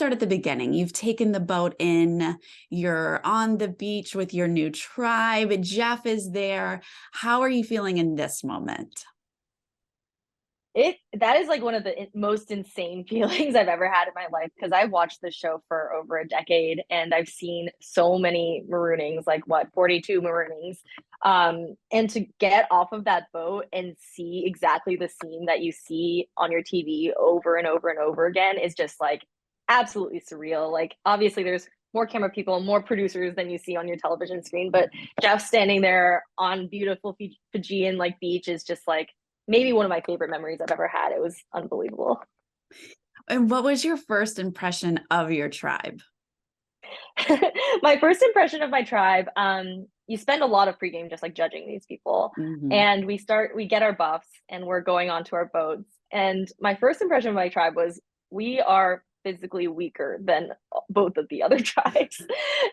start at the beginning. You've taken the boat in, you're on the beach with your new tribe. Jeff is there. How are you feeling in this moment? That is like one of the most insane feelings I've ever had in my life because I've watched this show for over a decade and I've seen so many maroonings, like what, 42 maroonings. And to get off of that boat and see exactly the scene that you see on your TV over and over and over again is just like absolutely surreal. Like obviously there's more camera people, more producers than you see on your television screen, but Jeff standing there on beautiful Fijian like beach is just like maybe one of my favorite memories I've ever had. It was unbelievable. And what was your first impression of your tribe? My first impression of my tribe, you spend a lot of pregame just like judging these people. Mhm. And we get our buffs and we're going onto our boats. And my first impression of my tribe was we are physically weaker than both of the other tribes.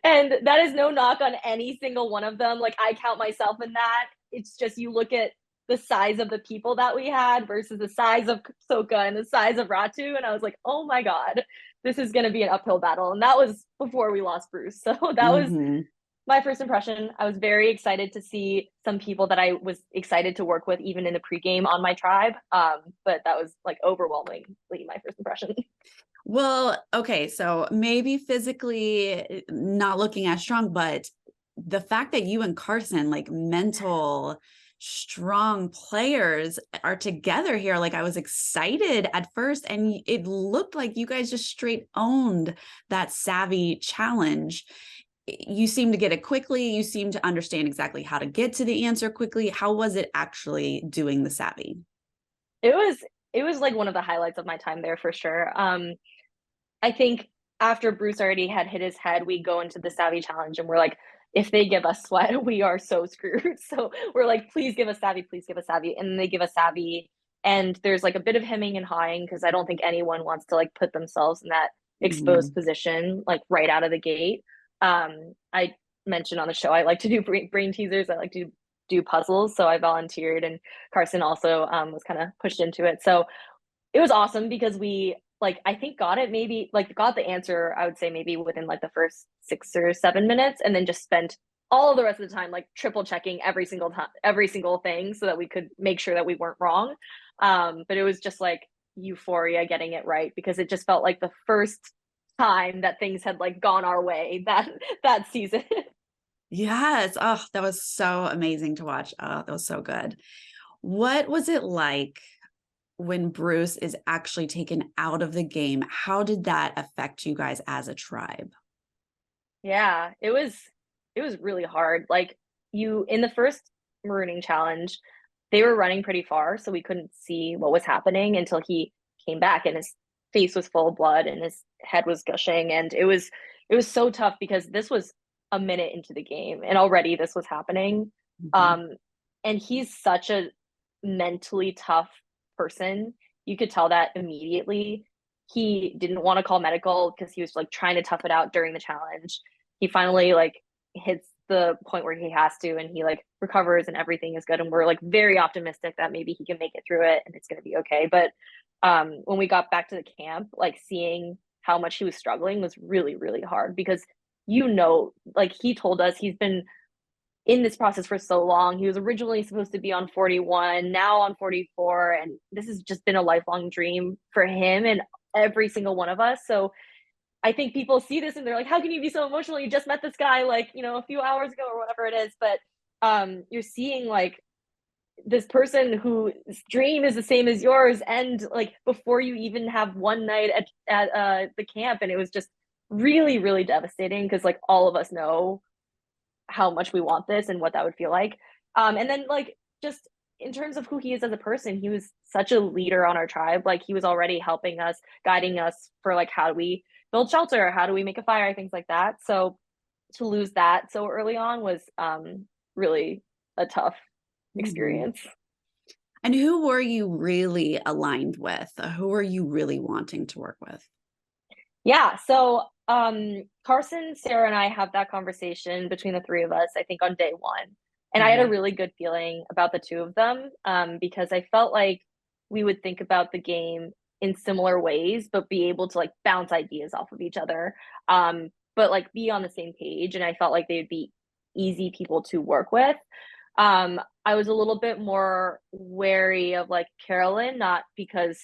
And that is no knock on any single one of them. Like I count myself in that. It's just you look at the size of the people that we had versus the size of Soka and the size of Ratu. And I was like, oh my God, this is going to be an uphill battle. And that was before we lost Bruce. So that was Mhm. my first impression. I was very excited to see some people that I was excited to work with, even in the pregame on my tribe. But that was like overwhelmingly my first impression. Well, okay, so maybe physically not looking as strong, but the fact that you and Carson, like mental, strong players, are together here, like I was excited at first, and it looked like you guys just straight owned that savvy challenge. You seem to get it quickly. You seem to understand exactly how to get to the answer quickly. How was it actually doing the savvy? It was it was like one of the highlights of my time there for sure. I think after Bruce already had hit his head, we go into the savvy challenge and we're like, if they give us sweat, we are so screwed. So we're like, please give us savvy, please give us savvy. And then they give us savvy. And there's like a bit of hemming and hawing because I don't think anyone wants to like put themselves in that exposed Mhm. position like right out of the gate. I mentioned on the show I like to do brain teasers. I like to do puzzles, so I volunteered, and Carson also was kind of pushed into it. So it was awesome because we like I think got it maybe like got the answer I would say maybe within like the first 6 or 7 minutes and then just spent all the rest of the time like triple checking every single thing so that we could make sure that we weren't wrong. But it was just like euphoria getting it right because it just felt like the first time that things had like gone our way that season. Yes. Oh, that was so amazing to watch. Oh, that was so good. What was it like when Bruce is actually taken out of the game? How did that affect you guys as a tribe? Yeah, it was really hard. Like you in the first marooning challenge, they were running pretty far, so we couldn't see what was happening until he came back and his face was full of blood and his head was gushing and it was so tough because this was a minute into the game and already this was happening. Mhm. Um and he's such a mentally tough person. You could tell that immediately. He didn't want to call medical because he was like trying to tough it out during the challenge. He finally like hits the point where he has to and he like recovers and everything is good and we're like very optimistic that maybe he can make it through it and it's going to be okay. But when we got back to the camp, like seeing how much he was struggling was really hard because like he told us he's been in this process for so long. He was originally supposed to be on 41, now on 44, and this has just been a lifelong dream for him and every single one of us. So I think people see this and they're like, how can you be so emotional? You just met this guy like, a few hours ago or whatever it is. But you're seeing like this person whose dream is the same as yours and like before you even have one night at the camp. And it was just really devastating because like all of us know how much we want this and what that would feel like. And then like just in terms of who he is as a person, he was such a leader on our tribe. Like he was already helping us, guiding us for like how do we build shelter, how do we make a fire, things like that. So to lose that so early on was really a tough Mhm. experience. And who were you really aligned with? Who were you really wanting to work with? Yeah. So Carson, Sarah, and I have that conversation between the three of us, I think on day one. And I had a Mhm. really good feeling about the two of them because I felt like we would think about the game in similar ways, but be able to like bounce ideas off of each other. But like be on the same page. And I felt like they would be easy people to work with. I was a little bit more wary of like Carolyn, not because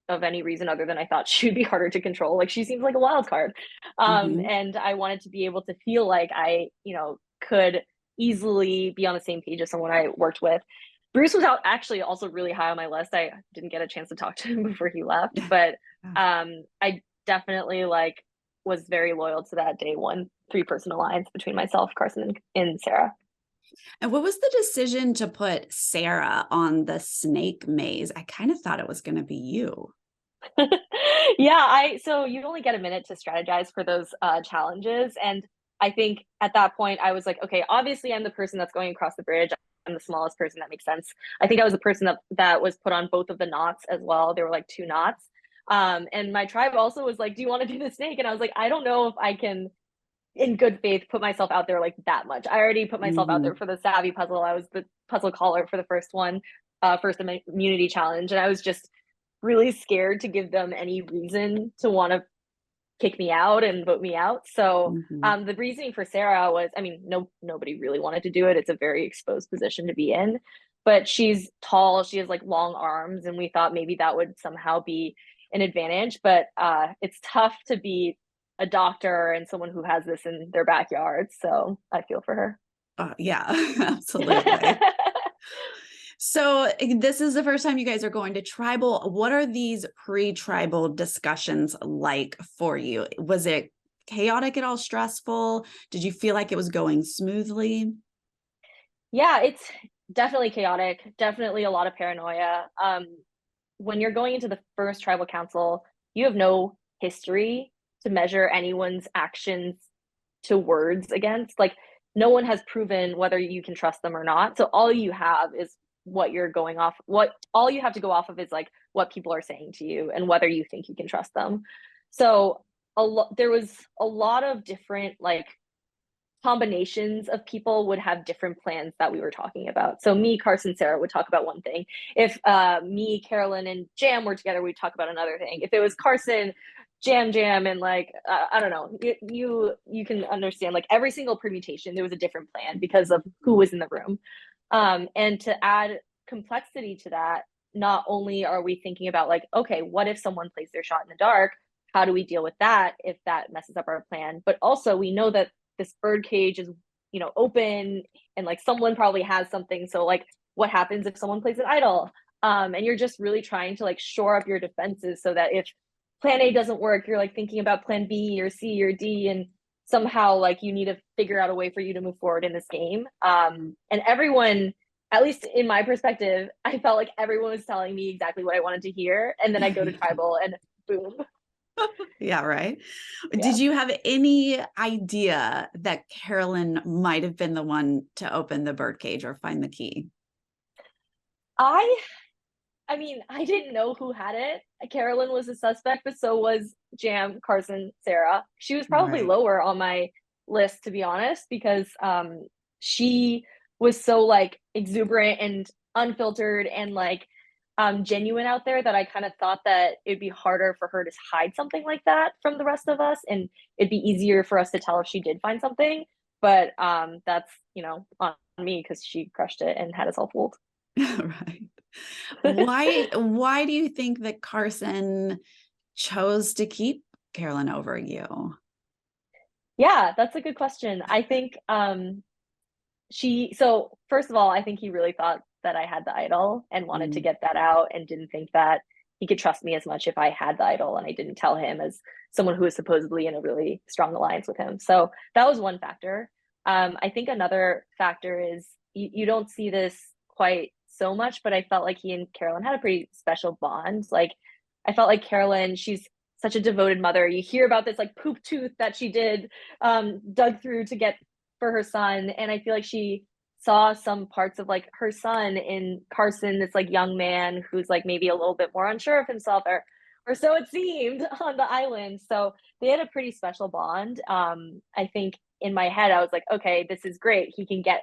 of any reason other than I thought she would be harder to control. Like she seems like a wild card. Mhm. And I wanted to be able to feel like I, could easily be on the same page as someone I worked with. Bruce was out actually also really high on my list. I didn't get a chance to talk to him before he left, but Yeah. I definitely like was very loyal to that day one 3-person alliance between myself, Carson, and Sarah. And what was the decision to put Sarah on the snake maze? I kind of thought it was going to be you. Yeah, I so you only get a minute to strategize for those challenges, and I think at that point I was like, okay, obviously I'm the person that's going across the bridge. I'm the smallest person. That makes sense. I think I was the person that was put on both of the knots as well. There were like 2 knots. And my tribe also was like, do you want to do the snake? And I was like, I don't know if I can in good faith put myself out there like that much. I already put myself out there Mhm. for the savvy puzzle. I was the puzzle caller for the first one, first immunity challenge, and I was just really scared to give them any reason to want to kick me out and vote me out. So Mhm. the reasoning for Sarah was, I mean, nobody really wanted to do it. It's a very exposed position to be in, but she's tall. She has like long arms, and we thought maybe that would somehow be an advantage. But it's tough to be a doctor and someone who has this in their backyard. So I feel for her. Yeah, absolutely. So this is the first time you guys are going to tribal. What are these pre-tribal discussions like for you? Was it chaotic at all, stressful? Did you feel like it was going smoothly? Yeah, it's definitely chaotic. Definitely a lot of paranoia. When you're going into the first tribal council, you have no history to measure anyone's actions to words against. Like, no one has proven whether you can trust them or not. So all you have is what you're going off. What all you have to go off of is like what people are saying to you and whether you think you can trust them. So there was a lot of different like combinations of people would have different plans that we were talking about. So me, Carson, Sarah would talk about one thing. If me, Carolyn, and Jam were together, we'd talk about another thing. If it was Carson, Jam, and like I don't know, you can understand like every single permutation there was a different plan because of who was in the room. And to add complexity to that, not only are we thinking about like, okay, what if someone plays their shot in the dark? How do we deal with that if that messes up our plan? But also we know that this bird cage is open and like someone probably has something, so like what happens if someone plays an idol, and you're just really trying to like shore up your defenses so that if plan A doesn't work, you're like thinking about plan B or C or D, and somehow like you need to figure out a way for you to move forward in this game. And everyone, at least in my perspective, I felt like everyone was telling me exactly what I wanted to hear, and then I go to tribal and boom. Yeah, right. Yeah. Did you have any idea that Carolyn might have been the one to open the birdcage or find the key? I I mean, I didn't know who had it. Carolyn was a suspect, but so was Jam, Carson, Sarah. She was probably Right. lower on my list, to be honest, because she was so like exuberant and unfiltered and like genuine out there that I kind of thought that it'd be harder for her to hide something like that from the rest of us, and it'd be easier for us to tell if she did find something. But that's on me because she crushed it and had us all fooled. Right. Why do you think that Carson chose to keep Carolyn over you? Yeah, that's a good question. I think so first of all, I think he really thought that I had the idol and wanted to Mm. get that out and didn't think that he could trust me as much if I had the idol and I didn't tell him as someone who was supposedly in a really strong alliance with him. So that was one factor. I think another factor is you don't see this quite so much, but I felt like he and Carolyn had a pretty special bond. Like I felt like Carolyn, she's such a devoted mother. You hear about this like poop tooth that she did, dug through to get for her son, and I feel like she saw some parts of like her son in Carson, this like young man who's like maybe a little bit more unsure of himself, or so it seemed on the island. So they had a pretty special bond. I think in my head I was like, okay, this is great. He can get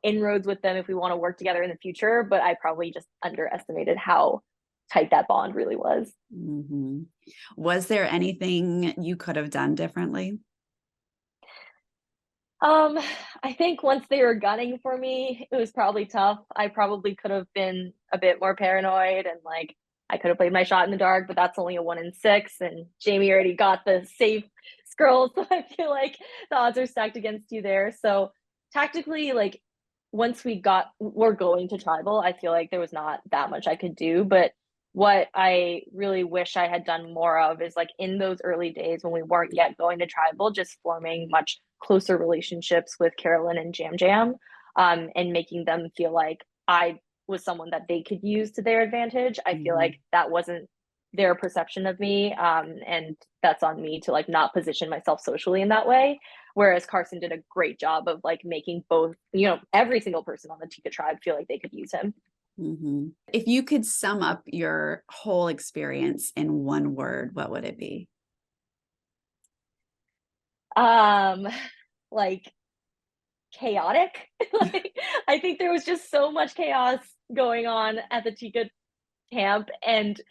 inroads with them if we want to work together in the future. But I probably just underestimated how tight that bond really was. Mhm. Was there anything you could have done differently? Um, I think once they were gunning for me, it was probably tough. I probably could have been a bit more paranoid and like I could have played my shot in the dark, but that's only a 1 in 6. And Jamie already got the safe scroll, so I feel like the odds are stacked against you there. So tactically, like once we're going to tribal, I feel like there was not that much I could do. But what I really wish I had done more of is like in those early days when we weren't yet going to tribal, just forming much closer relationships with Carolyn and Jam Jam, and making them feel like I was someone that they could use to their advantage. I feel Mhm. like that wasn't their perception of me, and that's on me to like not position myself socially in that way. Whereas Carson did a great job of like making both, every single person on the Tika tribe feel like they could use him. Mhm. If you could sum up your whole experience in one word, what would it be? Um, like chaotic. Like I think there was just so much chaos going on at the Tika camp, and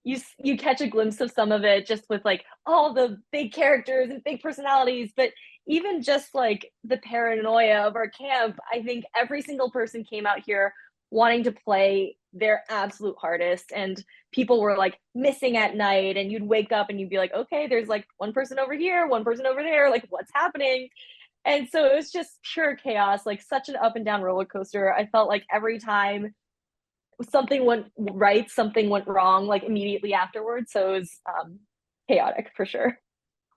you catch a glimpse of some of it just with like all the big characters and big personalities, but even just like the paranoia of our camp, I think every single person came out here wanting to play their absolute hardest, and people were like missing at night, and you'd wake up and you'd be like, okay, there's like one person over here, one person over there, like what's happening? And so it was just pure chaos, like such an up and down roller coaster. I felt like every time something went right, something went wrong, like immediately afterwards. So it was chaotic for sure.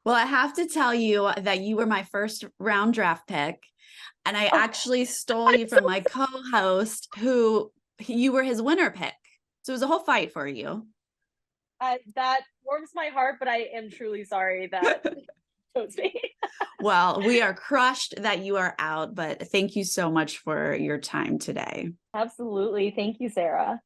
Well, I have to tell you that you were my first round draft pick, and I Oh, actually stole I'm you so from my co-host who you were his winner pick. So it was a whole fight for you. that warms my heart, but I am truly sorry that chose me. Well, we are crushed that you are out, but thank you so much for your time today. Absolutely. Thank you, Sarah.